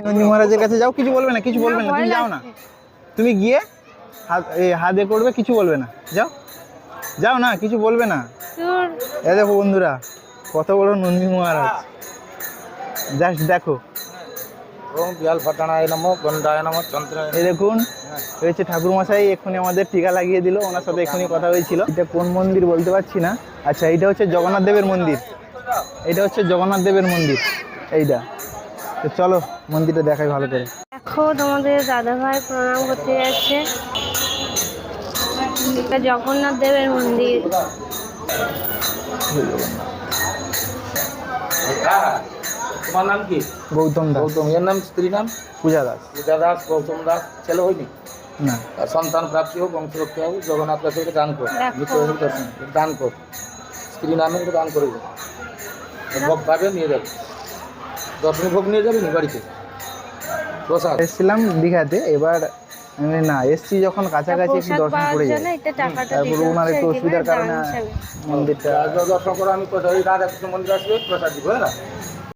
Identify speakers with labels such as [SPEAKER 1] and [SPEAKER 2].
[SPEAKER 1] নন্দী মহারাজের কাছে যাও, কিছু বলবে না, কিছু বলবে না, তুমি যাও না, তুমি গিয়ে হাত এ করবে, কিছু বলবে না, যাও যাও না, কিছু বলবে না। এ দেখো বন্ধুরা, কত বড় নন্দী মহারাজ, জাস্ট দেখো। এই দেখুন, হয়েছে ঠাকুর মশাই এক্ষুনি আমাদের টিকা লাগিয়ে দিল, ওনার সাথে এক্ষুনি কথা হয়েছিল। এটা কোন মন্দির বলতে পারছি না। আচ্ছা, এইটা হচ্ছে জগন্নাথ দেবের মন্দির, এটা হচ্ছে জগন্নাথ দেবের মন্দির এইটা। তো চলো মন্দিরটা দেখাই ভালো করে।
[SPEAKER 2] দেখো তোমাদের দাদা ভাই প্রণাম করতে যাচ্ছে, এটা জগন্নাথ দেবের মন্দির।
[SPEAKER 3] তোমার নাম কি?
[SPEAKER 1] গৌতম দাস।
[SPEAKER 3] গৌতম, এর নাম, স্ত্রী নাম?
[SPEAKER 1] পূজা দাস।
[SPEAKER 3] পূজা দাস, গৌতম দাস। ছেলে হয়নি?
[SPEAKER 1] না।
[SPEAKER 3] সন্তান প্রাপ্তি হোক, বংশরক্ষা হোক, জগন্নাথ কাছে দান কর, দান কর, স্ত্রী নামে দান করে দেবে, ভোগ পাবে, নিয়ে যাবে, দর্শনী ভোগ নিয়ে যাবে নি বাড়িতে। প্রসাদ
[SPEAKER 1] এসেছিলাম দীঘাতে, এবার না এসছি যখন কাছাকাছি একটু দর্শন করে যাই, তারপর ওনার একটু অসুবিধার কারণে মন্দিরটা
[SPEAKER 3] দর্শন করো। আমি কোথায় রাধাকৃষ্ণ মন্দির আসবে, প্রসাদ দিব, হ্যাঁ না?